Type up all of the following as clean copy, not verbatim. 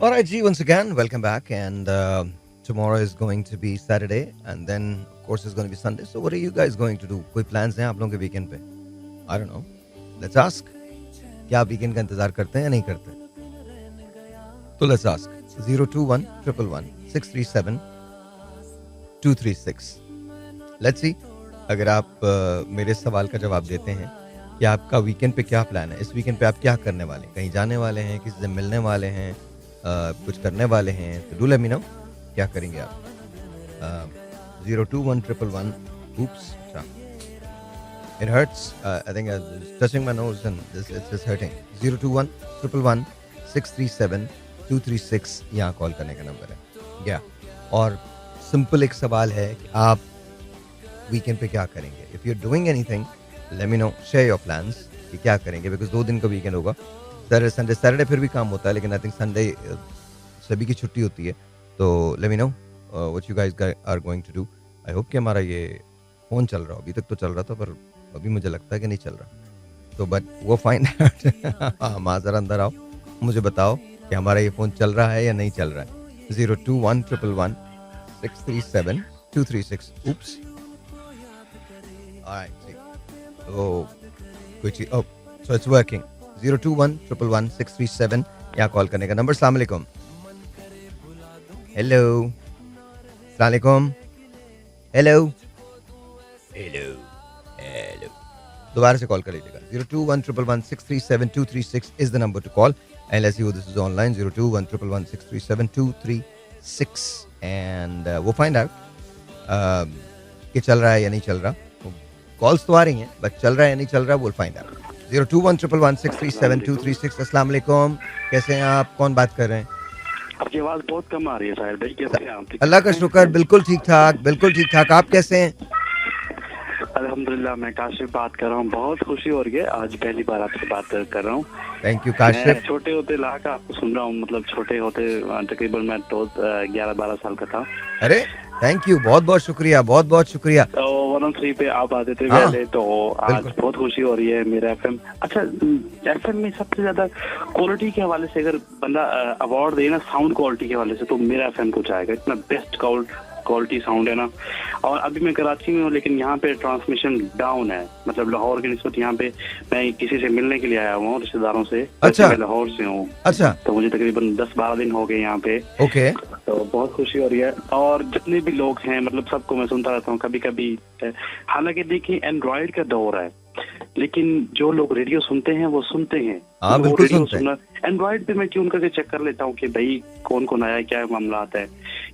All right, G, once again, welcome back. And tomorrow is going to be Saturday, and then, of course, it's going to be Sunday. So, what are you guys going to do? कोई plans हैं आप लोगों के weekend पे? I don't know. Let's ask. क्या आप weekend का इंतजार करते हैं या नहीं करते? तो let's ask. 021 111 637 236. Let's see. अगर आप मेरे सवाल का जवाब देते हैं कि आपका वीकेंड पे क्या प्लान है, इस वीकेंड पे आप क्या करने वाले हैं, कहीं जाने वाले हैं, किसी से मिलने वाले हैं, कुछ करने वाले हैं, तो डू लेट मी नो क्या करेंगे आप. 021 111 oops it hurts. I think it's touching my nose and it's just hurting. 021 111 637 236 यहाँ कॉल करने का नंबर है. या और सिंपल एक सवाल है कि आप वीकेंड पे क्या करेंगे. If you are doing anything let me know, share your plans कि क्या करेंगे, बिकॉज 2 दिन का वीकेंड होगा. सैटरडे फिर भी काम होता है, लेकिन आई थिंक संडे सभी की छुट्टी होती है. तो let me know what you guys are going to do. I hope कि हमारा ये फ़ोन चल रहा हो. अभी तक तो चल रहा था, पर अभी मुझे लगता है कि नहीं चल रहा. तो बट वो फाइंड आउट. हाँ, ज़रा अंदर आओ, मुझे बताओ कि हमारा ये फ़ोन चल रहा है या नहीं चल रहा है. 021 111 637 236. oops. All right, see. Oh, so it's working. 021 111 637 यहाँ कॉल करने का नंबर. अस्सलाम वालेकुम. हेलो, अस्सलाम वालेकुम. Hello hello hello. दोबारा से कॉल कर लीजिएगा. 021 111 637 236 is the number to call. And let's see who this is online. 021 111 637 236 and we'll find out कि चल रहा है या नहीं चल रहा. कॉल्स तो आ रही हैं, बट चल रहा है या नहीं चल रहा, we'll find out. 021 111 637 236. अस्सलाम वालेकुम. कैसे हैं आप? कौन बात कर रहे हैं? आपकी आवाज बहुत कम आ रही है साहिर भाई. कैसे हैं आप? अल्लाह का शुक्र, बिल्कुल ठीक ठाक, बिल्कुल ठीक ठाक. आप कैसे हैं? अल्हम्दुलिल्लाह. मैं काशिफ बात कर रहा हूँ. बहुत खुशी हो रही है, आज पहली बार आपसे बात कर रहा हूँ. Thank you Kashif. छोटे होते ला का आपको सुन रहा हूँ, मतलब छोटे होते तकरीबन मैं तो 11-12 साल का था. अरे थैंक यू, बहुत बहुत शुक्रिया, बहुत बहुत शुक्रिया. तो 103 पे आप आते थे हाँ, पहले, तो आज बहुत खुशी हो रही है. मेरा एफएम, अच्छा एफएम में सबसे ज्यादा क्वालिटी के हवाले से अगर बंदा अवार्ड दे ना साउंड क्वालिटी के हवाले से, तो मेरा एफएम को जाएगा. इतना बेस्ट क्वालिटी साउंड है ना. और अभी मैं कराची में हूँ, लेकिन यहाँ पे ट्रांसमिशन डाउन है. मतलब लाहौर की निस्बत यहाँ पे मैं किसी से मिलने के लिए आया हुआ हूँ, रिश्तेदारों से. अच्छा. मैं लाहौर से हूँ. अच्छा. तो मुझे तकरीबन 10-12 दिन हो गए यहाँ पे. ओके. तो बहुत खुशी हो रही है. और जितने भी लोग हैं, मतलब सबको मैं सुनता रहता हूँ कभी कभी. हालांकि देखिए एंड्रॉइड का दौर है, लेकिन जो लोग रेडियो सुनते हैं वो सुनते हैं. हाँ, बिल्कुल सुनते हैं. एंड्रॉइड पे मैं ट्यून करके चेक कर लेता हूँ कि भाई कौन कौन आया, क्या मामला आता है.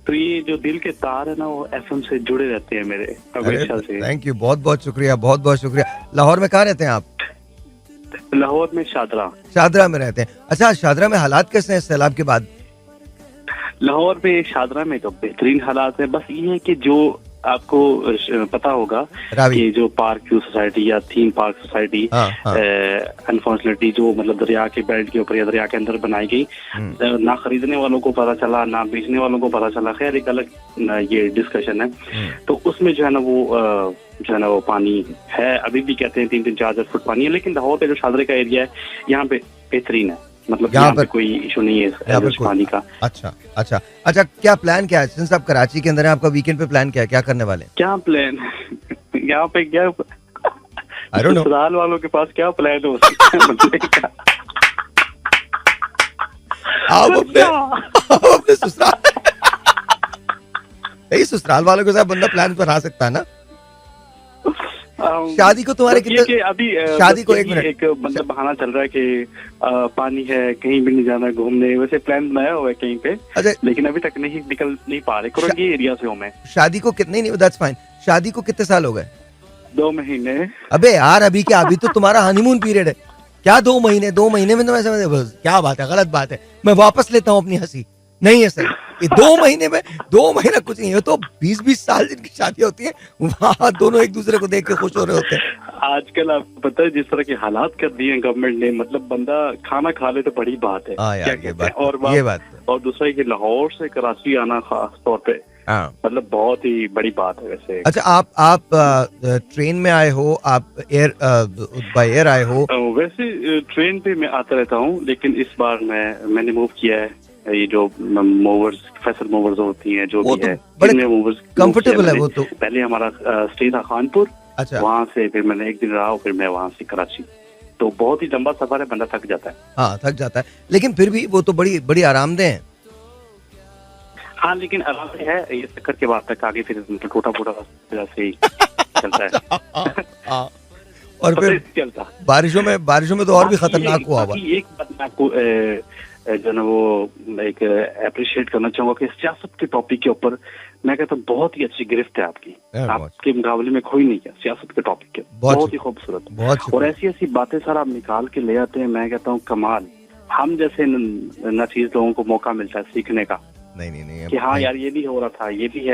तो ये जो दिल के तार है ना, वो एफएम से जुड़े रहते हैं मेरे हमेशा से. थैंक यू, बहुत बहुत शुक्रिया, बहुत बहुत शुक्रिया. लाहौर में कहाँ रहते हैं आप? लाहौर में शादरा में रहते हैं. अच्छा, शादरा में हालात कैसे हैं सैलाब के बाद? लाहौर में शादरा में तो बेहतरीन हालात है. बस ये है कि जो आपको पता होगा कि जो पार्क व्यू सोसाइटी या थीम पार्क सोसाइटी अनफॉर्चुनेटली जो मतलब दरिया के बेल्ट के ऊपर या दरिया के अंदर बनाई गई, ना खरीदने वालों को पता चला, ना बेचने वालों को पता चला. खैर एक अलग ये डिस्कशन है. तो उसमें जो है ना वो पानी है. अभी भी कहते हैं 3-4 फुट पानी है, लेकिन लाहौर का जो शादरे का एरिया है यहाँ पे बेहतरीन है. मतलब यहाँ पे कोई इशू नहीं है पानी का. अच्छा, क्या प्लान क्या है? सिंस आप कराची के अंदर हैं, आपका वीकेंड पे प्लान क्या है? क्या करने वाले हैं? क्या प्लान यहाँ पे? क्या आई डोंट नो. ससुराल वालों के पास क्या प्लान हो सकता है? आप अपने ससुराल नहीं, ससुराल वालों के साथ बंदा प्लान बना सकता है ना. शादी को तुम्हारे कितने अभी शादी को एक मिनट, एक मतलब बहाना चल रहा है कि पानी है, कहीं भी नहीं जाना घूमने. वैसे प्लान बनाया हुआ है कहीं पे. अच्छा, लेकिन अभी तक निकल नहीं पा रहे. कोरंगी एरिया से हूँ मैं. शादी को कितने, नहीं दैट्स फाइन. शादी को कितने साल हो गए? 2 महीने. अबे यार, अभी क्या, अभी तो तुम्हारा हनीमून पीरियड है. क्या 2 महीने? 2 महीने में तो ऐसे क्या बात है, गलत बात है. मैं वापस लेता हूँ अपनी हंसी. नहीं है सर, ये 2 महीने में, 2 महीना कुछ नहीं है. तो 20-20 साल जिनकी शादी होती है, वहाँ दोनों एक दूसरे को देख के खुश हो रहे होते हैं. आजकल आपको पता है जिस तरह के हालात कर दिए हैं गवर्नमेंट ने, मतलब बंदा खाना खा ले तो बड़ी बात है. ये बात और दूसरा कि लाहौर से कराची आना खास तौर पे मतलब बहुत ही बड़ी बात है वैसे. अच्छा, आप ट्रेन में आए हो, आप बाय एयर आए हो? वैसे ट्रेन पे मैं आता रहता हूँ, लेकिन इस बार मैंने मूव किया है ये जो मूवर्स, फैसल मूवर्स होती हैं, जो भी है, बड़े मूवर्स कंफर्टेबल है वो तो। पहले हमारा स्टे था खानपुर, अच्छा, वहाँ से फिर मैंने एक दिन रहा, फिर मैं वहाँ से कराची। तो बहुत ही लंबा सफर है, बंदा थक जाता है। हाँ, थक जाता है, लेकिन फिर भी वो तो बड़ी बड़ी आरामदेह है। हाँ, लेकिन आराम से है, ये चक्कर के बाद तक आगे फिर टूटा फूटा से ही चलता है। और फिर चलता बारिशों में तो और भी खतरनाक हुआ हुआ। एक बात मैं आपको जो ना वो एक अप्रिशिएट करना चाहूंगा कि सियासत के टॉपिक के ऊपर मैं कहता हूँ बहुत ही अच्छी गिरफ्त है आपके मुकाबले में कोई नहीं है सियासत के टॉपिक के, बहुत ही खूबसूरत। और ऐसी ऐसी बातें सर आप निकाल के ले आते हैं, मैं कहता हूँ कमाल। हम जैसे नाचीज लोगों को मौका मिलता है सीखने का। नहीं कि हाँ यार, ये भी हो रहा था, ये भी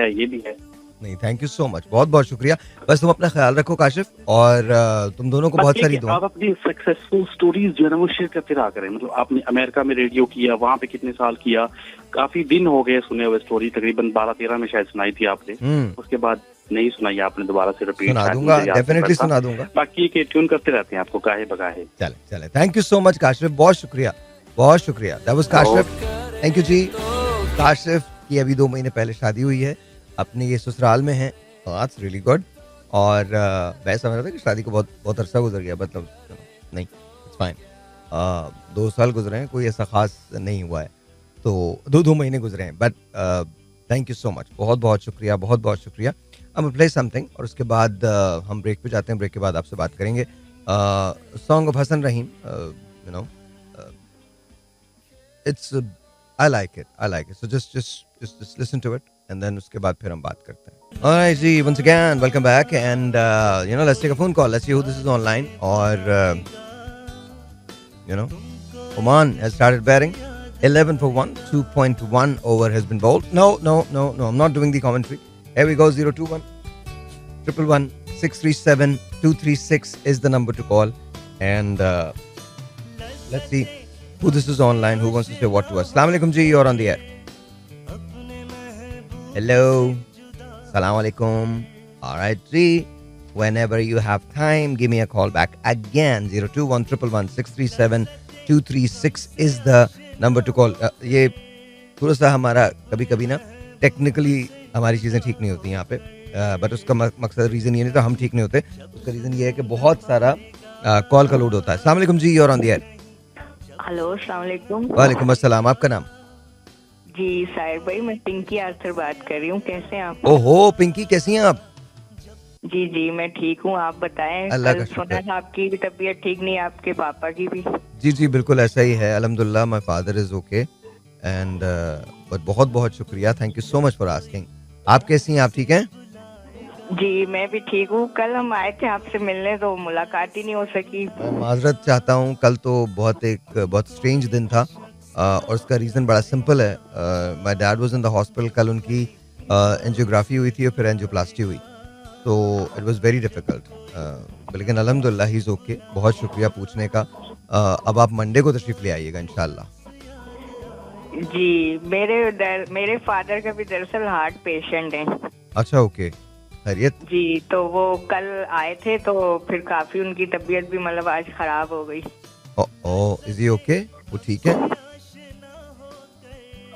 है। नहीं, थैंक यू सो मच, बहुत बहुत शुक्रिया। बस तुम अपना ख्याल रखो काशिफ, और तुम दोनों को बहुत सारी दुआ। आप अपनी सक्सेसफुल स्टोरीज जो है ना वो शेयर करते रहा करें। मतलब आपने अमेरिका में रेडियो किया, वहाँ पे कितने साल किया, काफी दिन हो गए सुने हुए स्टोरी, तकरीबन 12-13 में शायद सुनाई थी आपने, उसके बाद नहीं सुनाई आपने, दोबारा से रिपीट सुना दूंगा, डेफिनेटली सुना दूंगा। बाकी के ट्यून करते रहते हैं आपको गाहे बगाहे। चले, thank you so much Kashif, बहुत शुक्रिया। That was Kashif, thank you ji. Kashif की अभी 2 महीने पहले शादी हुई है, अपने ये ससुराल में है, दैट्स रियली गुड। और मैं समझ रहा था कि शादी को बहुत अरसा गुजर गया, मतलब नहीं, इट्स फाइन। 2 साल गुजरे हैं, कोई ऐसा खास नहीं हुआ है, तो 2 महीने गुजरे हैं, but thank you so much, बहुत बहुत शुक्रिया। हम प्ले समथिंग और उसके बाद हम ब्रेक पे जाते हैं। ब्रेक के बाद आपसे बात करेंगे song of Hasan Rahim, you know, it's I like it. So just listen to it, and then उसके बाद फिर हम बात करते हैं। Alright ji, once again, welcome back, and let's take a phone call. Let's see who this is online. और Oman has started batting. 11 for 1, 2.1 over has been bowled. No, I'm not doing the commentary. Here we go. 021 111 637 236 is the number to call, and let's see who this is online, who wants to say what to us. Assalamu alaikum ji, you're on the air. Hello. Assalamu alaikum. All right ji, whenever you have time, give me a call back again. 021 111 637 236 is the number to call. ये थोड़ा सा हमारा कभी ना technically हमारी चीज़ें ठीक नहीं होती यहाँ पे, बट उसका मकसद रीज़न ये नहीं तो हम ठीक नहीं होते, उसका रीज़न ये है कि बहुत सारा कॉल का लोड होता है। अस्सलाम वालेकुम जी, you're on the air. Hello, अस्सलाम वालेकुम। वालेकुम अस्सलाम, आपका नाम? जी साहिर भाई, मैं पिंकी आर्थर बात कर रही हूँ, कैसे हैं आप? ओहो पिंकी, कैसी हैं आप? जी मैं ठीक हूँ, आप बताएं। अल्लाह का शुक्र। सुना था आपकी भी तबीयत ठीक नहीं, आपके पापा की भी। जी बिल्कुल ऐसा ही है, अल्हम्दुलिल्लाह, my father is okay, and बहुत बहुत शुक्रिया, thank you so much for asking. आप कैसी हैं, आप ठीक हैं? जी मैं भी ठीक हूँ। कल हम आए थे आपसे मिलने, तो मुलाकात ही नहीं हो सकी। मैं माजरत चाहता हूँ, कल तो बहुत स्ट्रेंज दिन था, और उसका रीज़न बड़ा सिंपल है। My dad was in the hospital, कल उनकी एंजियोग्राफी हुई थी और फिर एंजियोप्लास्टी हुई, तो इट वाज वेरी डिफिकल्ट, लेकिन अल्हम्दुलिल्लाह ही इज़ ओके। बहुत शुक्रिया पूछने का। अब आप मंडे को तशरीफ़ ले आइएगा इंशाल्लाह। जी मेरे फादर का भी दरअसल हार्ट पेशेंट है। अच्छा, ओके, खैरियत? जी, तो वो कल आए थे, तो फिर काफी उनकी तबीयत भी मतलब आज खराब हो गई। Is he okay? वो ठीक है?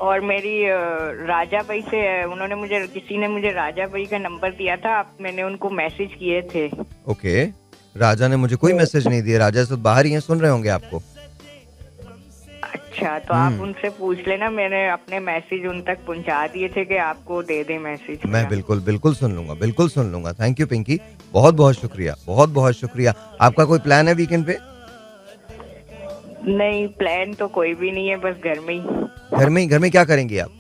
और मेरी राजा भाई से किसी ने मुझे राजा भाई का नंबर दिया था, मैंने उनको मैसेज किए थे। ओके, राजा ने मुझे कोई मैसेज नहीं दिया, राजा सब बाहर ही हैं, सुन रहे होंगे आपको। अच्छा, तो आप उनसे पूछ लेना, मैंने अपने मैसेज उन तक पहुंचा दिए थे कि आपको दे दे मैसेज। मैं बिल्कुल सुन लूंगा। थैंक यू पिंकी, बहुत बहुत शुक्रिया। आपका कोई प्लान है वीकेंड पे? नहीं, प्लान तो कोई भी नहीं है, बस घर में क्या करेंगे आप?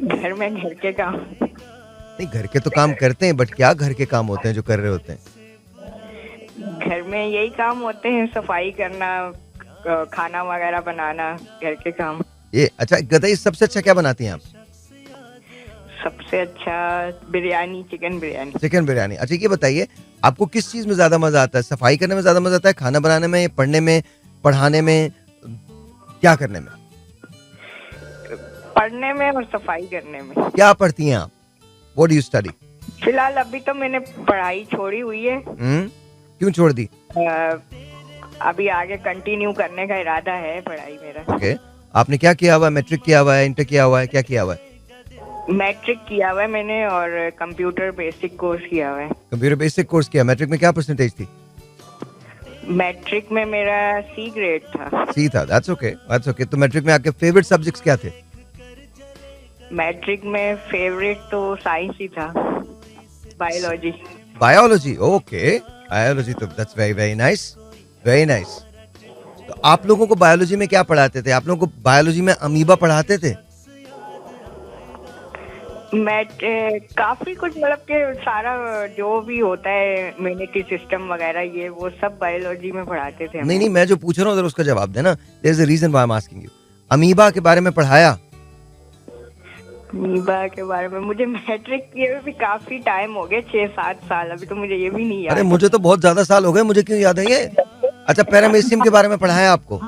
घर में घर के काम। नहीं, घर के तो काम करते हैं, बट क्या घर के काम होते हैं जो कर रहे होते हैं? घर में यही काम होते हैं, सफाई करना, खाना वगैरह बनाना, घर के काम। ये अच्छा बताइए, सबसे अच्छा क्या बनाती हैं आप? सबसे अच्छा बिरयानी, चिकन बिरयानी। अच्छा ये बताइए, आपको किस चीज में ज्यादा मजा आता है? सफाई करने में ज्यादा मजा आता है, खाना बनाने में, पढ़ने में, पढ़ाने में, क्या करने में? पढ़ने में और सफाई करने में। क्या पढ़ती हैं आप? What do you study? फिलहाल अभी तो मैंने पढ़ाई छोड़ी हुई है। क्यों छोड़ दी? अभी आगे कंटिन्यू करने का इरादा है पढ़ाई मेरा। ओके, आपने क्या किया हुआ है? मैट्रिक किया हुआ है, इंटर किया हुआ है, क्या किया हुआ है? मैट्रिक किया हुआ है मैंने और कंप्यूटर बेसिक कोर्स किया हुआ है। कंप्यूटर बेसिक कोर्स किया। मैट्रिक में क्या परसेंटेज थी? मैट्रिक में मेरा सी ग्रेड था। सी था, दैट्स ओके, दैट्स ओके। तो मैट्रिक में आपके फेवरेट सब्जेक्ट्स क्या थे? मैट्रिक में फेवरेट तो साइंस ही था, बायोलॉजी। बायोलॉजी, ओके, बायोलॉजी, तो that's very very nice, very nice. तो आप लोगों को बायोलॉजी में क्या पढ़ाते थे? आप लोगों को बायोलॉजी में अमीबा पढ़ाते थे? काफी कुछ, मतलब के सारा जो भी होता है इम्यूनिटी सिस्टम वगैरह, ये वो सब बायोलॉजी में पढ़ाते थे। नहीं, मैं जो पूछ रहा हूँ उसका जवाब देना। There is a reason why I am asking you. Amoeba के बारे में पढ़ाया? अमीबा के बारे में मुझे मैट्रिक किए भी काफी टाइम हो गए, 6-7 साल, अभी तो मुझे ये भी नहीं याद। अरे मुझे तो बहुत ज्यादा साल हो गए, मुझे क्यों याद है ये? अच्छा, पैरामेसियम के बारे में पढ़ाया आपको?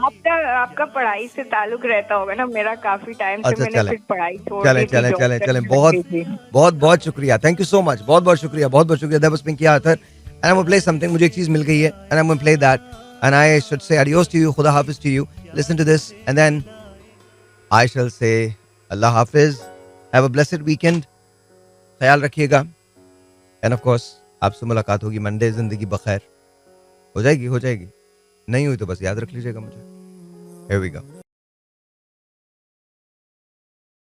आपका पढ़ाई से ताल्लुक रहता होगा ना, मेरा काफी टाइम से मैंने फिर पढ़ाई छोड़ दी। चले, बहुत शुक्रिया, थैंक यू सो मच, बहुत शुक्रिया, बहुत शुक्रिया। That was Pinky Arthur and I am gonna play something. मुझे एक चीज मिल गई है and I am gonna play that and I should say adios to you, खुदा हाफिज to you. Listen to this and then I shall say अल्लाह हाफिज, हैव अ ब्लेस्ड वीकेंड, ख्याल रखिएगा एंड ऑफ कोर्स आपसे मुलाकात होगी मंडे। जिंदगी बखैर। हो जाएगी, नहीं हुई तो बस याद रख लीजिएगा मुझे। Here we go.